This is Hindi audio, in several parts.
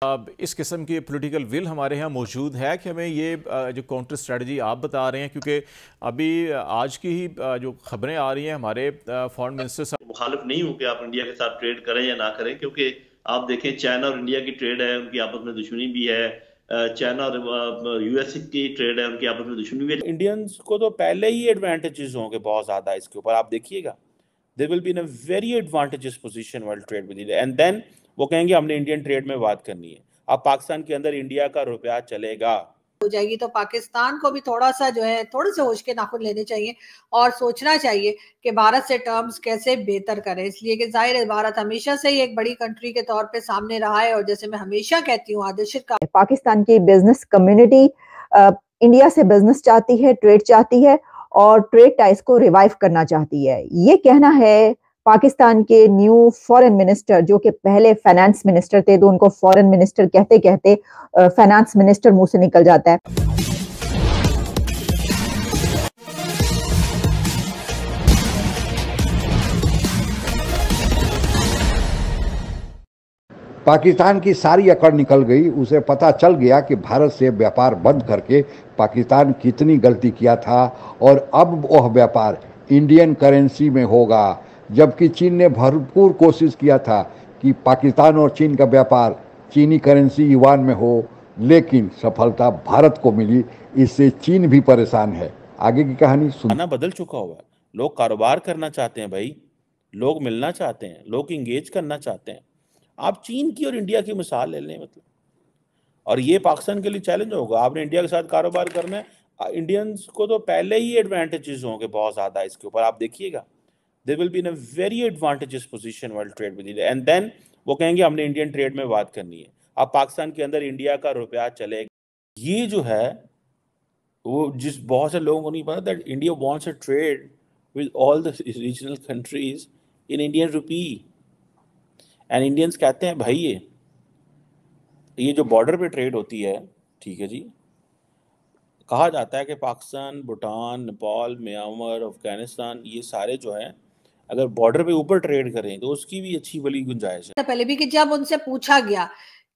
इस किस्म की पॉलिटिकल विल हमारे यहाँ मौजूद है कि हमें ये जो काउंटर स्ट्रेटजी आप बता रहे हैं, क्योंकि अभी आज की ही जो खबरें आ रही हैं हमारे फॉरेन मिनिस्टर साहब। मुखालिफ नहीं हूं कि आप इंडिया के साथ ट्रेड करें या ना करें, क्योंकि आप देखें चाइना और इंडिया की ट्रेड है, उनकी आपस में दुश्मनी भी है। चाइना और यूएस की ट्रेड है, उनकी आपस में दुश्मनी भी है। इंडियंस को तो पहले ही एडवांटेजेस होंगे बहुत ज्यादा इसके ऊपर, आप देखिएगा they will be in a very advantages position world trade with India, and then वो कहेंगे हमने इंडियन ट्रेड में बात करनी है। अब पाकिस्तान के अंदर इंडिया का रुपया चलेगा हो जाएगी, तो पाकिस्तान को भी थोड़ा सा जो है थोड़े से होश के नाखुन लेने चाहिए और सोचना चाहिए कि भारत से टर्म्स कैसे बेहतर करें, इसलिए कि जाहिर है भारत हमेशा से ही एक बड़ी कंट्री के तौर पे सामने रहा है। और जैसे मैं हमेशा कहती हूँ, आदर्शित का पाकिस्तान की बिजनेस कम्युनिटी इंडिया से बिजनेस चाहती है, ट्रेड चाहती है और ट्रेड टाइज को रिवाइव करना चाहती है। ये कहना है पाकिस्तान के न्यू फॉरेन मिनिस्टर, जो कि पहले फाइनेंस मिनिस्टर थे, तो उनको फॉरेन मिनिस्टर कहते कहते फाइनेंस मिनिस्टर मुंह से निकल जाता है। पाकिस्तान की सारी अकड़ निकल गई। उसे पता चल गया कि भारत से व्यापार बंद करके पाकिस्तान कितनी गलती किया था और अब वह व्यापार इंडियन करेंसी में होगा, जबकि चीन ने भरपूर कोशिश किया था कि पाकिस्तान और चीन का व्यापार चीनी करेंसी युआन में हो, लेकिन सफलता भारत को मिली। इससे चीन भी परेशान है। आगे की कहानी सुनना। बदल चुका हुआ है, लोग कारोबार करना चाहते हैं भाई, लोग मिलना चाहते हैं, लोग इंगेज करना चाहते हैं। आप चीन की और इंडिया की मिसाल ले लें, मतलब, और ये पाकिस्तान के लिए चैलेंज होगा। आपने इंडिया के साथ कारोबार करना है, इंडियंस को तो पहले ही एडवांटेजेस होंगे बहुत ज्यादा इसके ऊपर, आप देखिएगा they will be in a very advantages position world trade with India, and then वो कहेंगे हमने इंडियन ट्रेड में बात करनी है। अब पाकिस्तान के अंदर इंडिया का रुपया चलेगा। ये जो है वो जिस बहुत से लोगों को नहीं पता that India wants a trade with all the regional countries in Indian rupee, and Indians कहते हैं भाई ये जो बॉर्डर पे ट्रेड होती है, ठीक है जी, कहा जाता है कि पाकिस्तान, भूटान, नेपाल, म्यांमार, अफगानिस्तान, ये सारे जो हैं अगर बॉर्डर पे ऊपर ट्रेड करें तो उसकी भी अच्छी बड़ी गुंजाइश है। पहले भी कि जब उनसे पूछा गया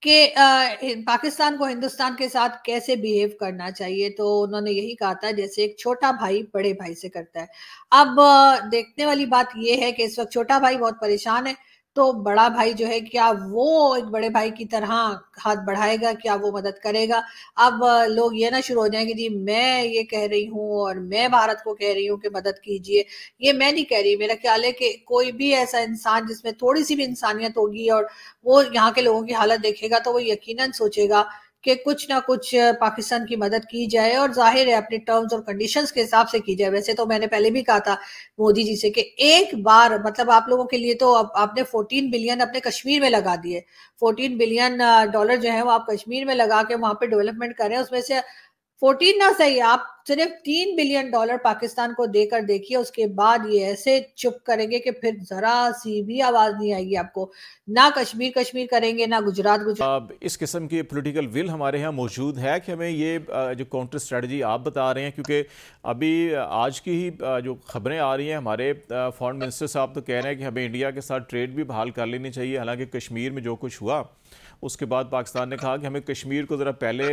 कि पाकिस्तान को हिंदुस्तान के साथ कैसे बिहेव करना चाहिए, तो उन्होंने यही कहा था जैसे एक छोटा भाई बड़े भाई से करता है। अब देखने वाली बात यह है कि इस वक्त छोटा भाई बहुत परेशान है, तो बड़ा भाई जो है क्या वो एक बड़े भाई की तरह हाथ बढ़ाएगा, क्या वो मदद करेगा? अब लोग ये ना शुरू हो जाएंगे जी मैं ये कह रही हूँ और मैं भारत को कह रही हूँ कि मदद कीजिए। ये मैं नहीं कह रही, मेरा ख्याल है कि कोई भी ऐसा इंसान जिसमें थोड़ी सी भी इंसानियत होगी और वो यहाँ के लोगों की हालत देखेगा तो वो यकीनन सोचेगा कि कुछ ना कुछ पाकिस्तान की मदद की जाए, और जाहिर है अपने टर्म्स और कंडीशंस के हिसाब से की जाए। वैसे तो मैंने पहले भी कहा था मोदी जी से कि एक बार, मतलब आप लोगों के लिए तो अब आपने 14 बिलियन अपने कश्मीर में लगा दिए, 14 बिलियन डॉलर जो है वो आप कश्मीर में लगा के वहां पे डेवलपमेंट करें। उसमें से 14 ना सही, आप सिर्फ 3 बिलियन डॉलर पाकिस्तान को देकर देखिए, उसके बाद ये ऐसे चुप करेंगे कि फिर जरा सी भी आवाज नहीं आएगी आपको। ना कश्मीर कश्मीर करेंगे, ना गुजरात गुजरात। इस किस्म की पॉलिटिकल विल हमारे यहाँ मौजूद है कि हमें ये जो काउंटर स्ट्रेटजी आप बता रहे हैं, क्योंकि अभी आज की ही जो खबरें आ रही हैं हमारे फॉरेन मिनिस्टर साहब तो कह रहे हैं कि हमें इंडिया के साथ ट्रेड भी बहाल कर लेनी चाहिए। हालांकि कश्मीर में जो कुछ हुआ उसके बाद पाकिस्तान ने कहा कि हमें कश्मीर को ज़रा पहले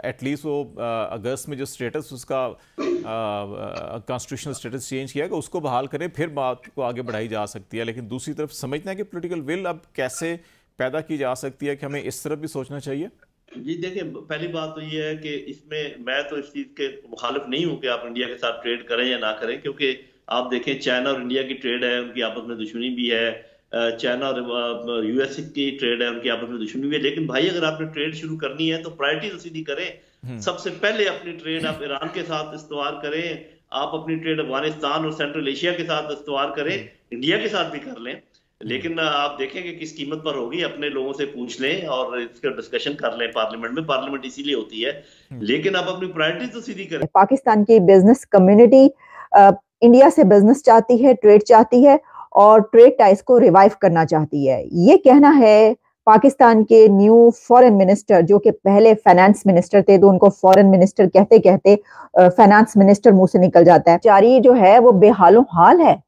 एटलीस्ट वो अगस्त में जो स्टेटस उसका कॉन्स्टिट्यूशनल स्टेटस चेंज किया गया उसको बहाल करें, फिर बात को आगे बढ़ाई जा सकती है। लेकिन दूसरी तरफ समझना है कि पॉलिटिकल विल अब कैसे पैदा की जा सकती है कि हमें इस तरफ भी सोचना चाहिए। जी देखिए, पहली बात तो ये है कि इसमें मैं तो इस चीज के मुखालिफ नहीं हूं कि आप इंडिया के साथ ट्रेड करें या ना करें, क्योंकि आप देखें चाइना और इंडिया की ट्रेड है, उनकी आपस में दुश्मनी भी है। चाइना और यूएस की ट्रेड है, उनकी आपस में दुश्मनी भी है। लेकिन भाई अगर आपने ट्रेड शुरू करनी है तो प्रायोरिटी तो सीधी करें। सबसे पहले अपनी ट्रेड आप ईरान के साथ इस्तेमाल करें, आप अपनी ट्रेड अफगानिस्तान और सेंट्रल एशिया के साथ इस्तेमाल करें, इंडिया के साथ भी कर लें। लेकिन आप देखेंगे किस कीमत पर होगी, अपने लोगों से पूछ लें और इसका डिस्कशन कर लें पार्लियामेंट में। पार्लियामेंट इसीलिए होती है, लेकिन आप अपनी प्रायोरिटी तो सीधी करें। पाकिस्तान की बिजनेस कम्युनिटी इंडिया से बिजनेस चाहती है, ट्रेड चाहती है और ट्रेड टाइज को रिवाइव करना चाहती है। ये कहना है पाकिस्तान के न्यू फॉरेन मिनिस्टर, जो कि पहले फाइनेंस मिनिस्टर थे, तो उनको फॉरेन मिनिस्टर कहते कहते फाइनेंस मिनिस्टर मुंह से निकल जाता है। जारी जो है वो बेहालों हाल है।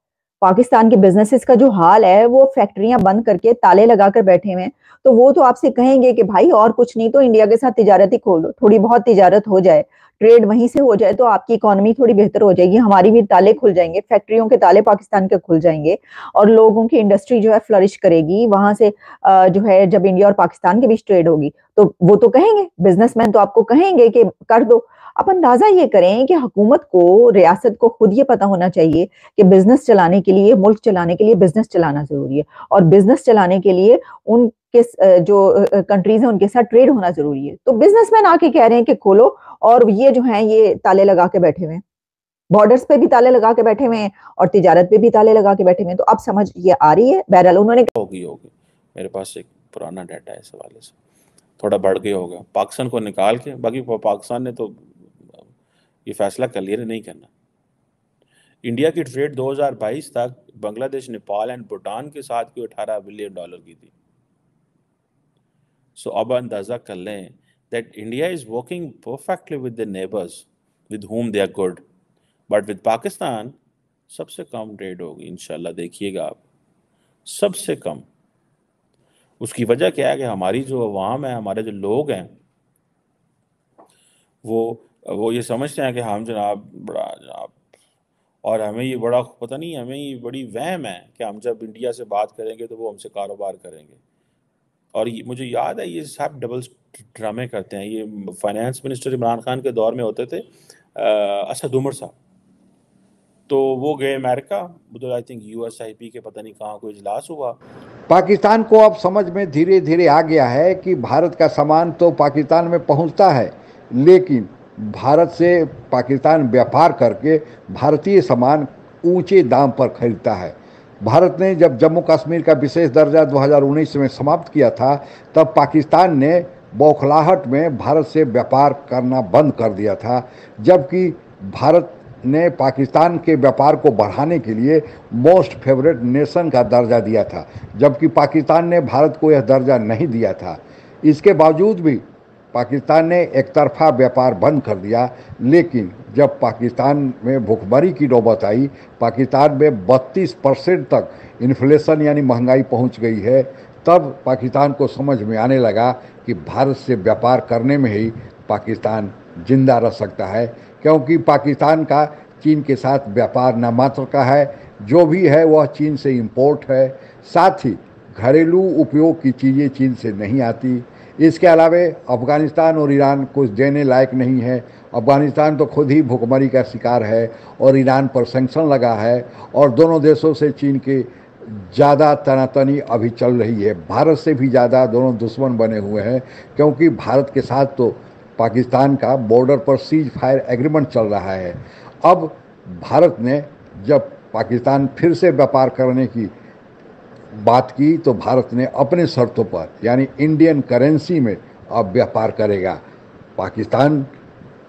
पाकिस्तान के बिजनेसेस का जो हाल है, वो फैक्ट्रियां बंद करके ताले लगाकर बैठे हुए हैं, तो वो तो आपसे कहेंगे कि भाई और कुछ नहीं तो इंडिया के साथ तिजारत ही खोल दो, थोड़ी बहुत तिजारत हो जाए, ट्रेड वहीं से हो जाए तो आपकी इकोनॉमी थोड़ी बेहतर हो जाएगी, हमारी भी ताले खुल जाएंगे, फैक्ट्रियों के ताले पाकिस्तान के खुल जाएंगे और लोगों की इंडस्ट्री जो है फ्लरिश करेगी। वहां से जो है जब इंडिया और पाकिस्तान के बीच ट्रेड होगी तो वो तो कहेंगे, बिजनेसमैन तो आपको कहेंगे कि कर दो। आप अंदाजा ये करें कि हुकूमत को, रियासत को खुद ये पता होना चाहिए कि बिजनेस चलाने के लिए, मुल्क चलाने के लिए बिजनेस चलाना जरूरी है, और बिजनेस चलाने के लिए उनके जो कंट्रीज हैं उनके साथ ट्रेड होना जरूरी है। तो बिजनेसमैन आके कह रहे हैं कि खोलो, और ये जो है ये ताले लगा के बैठे हुए हैं, बॉर्डर्स पे भी ताले लगा के बैठे हुए हैं और तिजारत पे भी ताले लगा के बैठे हुए हैं। तो अब समझ ये आ रही है। बहरहाल उन्होंने होगी मेरे पास एक पुराना डाटा है इस हवाले से, थोड़ा बढ़ गया होगा पाकिस्तान को निकाल के, बाकी पाकिस्तान ने तो ये फैसला कर लिया नहीं करना। इंडिया की ट्रेड 2022 तक बांग्लादेश, नेपाल एंड भूटान के साथ कोई $18 बिलियन की थी। सो अब अंदाजा कर लें that India is working perfectly with the neighbors with whom they are good, but with Pakistan सबसे कम ट्रेड होगी इंशाल्लाह, देखिएगा आप, सबसे कम। उसकी वजह क्या है कि हमारी जो अवाम है, हमारे जो लोग हैं, वो ये समझते हैं कि हम जनाब और हमें ये बड़ा पता नहीं, हमें ये बड़ी वहम है कि हम जब इंडिया से बात करेंगे तो वो हमसे कारोबार करेंगे। और मुझे याद है ये सब डबल ड्रामे करते हैं। ये फाइनेंस मिनिस्टर इमरान खान के दौर में होते थे असद उमर साहब, तो वो गए अमेरिका, उधर आई थिंक USIP के पता नहीं कहाँ कोई इजलास हुआ। पाकिस्तान को अब समझ में धीरे धीरे आ गया है कि भारत का सामान तो पाकिस्तान में पहुंचता है, लेकिन भारत से पाकिस्तान व्यापार करके भारतीय सामान ऊंचे दाम पर खरीदता है। भारत ने जब जम्मू कश्मीर का विशेष दर्जा 2019 में समाप्त किया था, तब पाकिस्तान ने बौखलाहट में भारत से व्यापार करना बंद कर दिया था, जबकि भारत ने पाकिस्तान के व्यापार को बढ़ाने के लिए मोस्ट फेवरेट नेशन का दर्जा दिया था, जबकि पाकिस्तान ने भारत को यह दर्जा नहीं दिया था। इसके बावजूद भी पाकिस्तान ने एक तरफा व्यापार बंद कर दिया। लेकिन जब पाकिस्तान में भुखमरी की नौबत आई, पाकिस्तान में 32% तक इन्फ्लेशन यानी महंगाई पहुंच गई है, तब पाकिस्तान को समझ में आने लगा कि भारत से व्यापार करने में ही पाकिस्तान जिंदा रह सकता है, क्योंकि पाकिस्तान का चीन के साथ व्यापार न मात्र का है, जो भी है वह चीन से इंपोर्ट है, साथ ही घरेलू उपयोग की चीज़ें चीन से नहीं आती। इसके अलावा अफ़गानिस्तान और ईरान कुछ देने लायक नहीं है। अफ़गानिस्तान तो खुद ही भुखमरी का शिकार है और ईरान पर सैंक्शन लगा है, और दोनों देशों से चीन के ज़्यादा तनातनी अभी चल रही है। भारत से भी ज़्यादा दोनों दुश्मन बने हुए हैं, क्योंकि भारत के साथ तो पाकिस्तान का बॉर्डर पर सीज फायर एग्रीमेंट चल रहा है। अब भारत ने जब पाकिस्तान फिर से व्यापार करने की बात की, तो भारत ने अपने शर्तों पर यानी इंडियन करेंसी में अब व्यापार करेगा। पाकिस्तान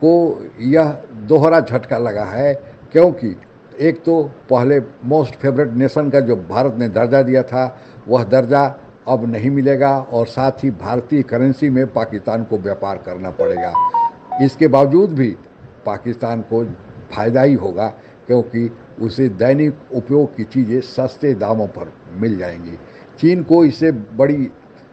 को यह दोहरा झटका लगा है, क्योंकि एक तो पहले मोस्ट फेवरेट नेशन का जो भारत ने दर्जा दिया था, वह दर्जा अब नहीं मिलेगा, और साथ ही भारतीय करेंसी में पाकिस्तान को व्यापार करना पड़ेगा। इसके बावजूद भी पाकिस्तान को फ़ायदा ही होगा, क्योंकि उसे दैनिक उपयोग की चीज़ें सस्ते दामों पर मिल जाएंगी। चीन को इससे बड़ी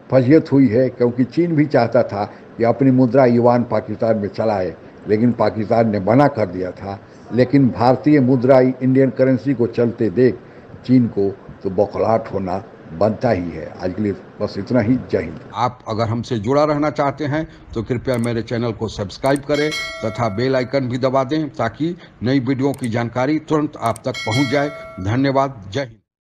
फजीयत हुई है, क्योंकि चीन भी चाहता था कि अपनी मुद्रा युआन पाकिस्तान में चलाए, लेकिन पाकिस्तान ने मना कर दिया था। लेकिन भारतीय मुद्रा इंडियन करेंसी को चलते देख चीन को तो बौखलाहट होना बनता ही है। आज के लिए बस इतना ही। जय हिंद। आप अगर हमसे जुड़ा रहना चाहते हैं तो कृपया मेरे चैनल को सब्सक्राइब करें तथा बेल आइकन भी दबा दें, ताकि नई वीडियो की जानकारी तुरंत आप तक पहुंच जाए। धन्यवाद। जय हिंद।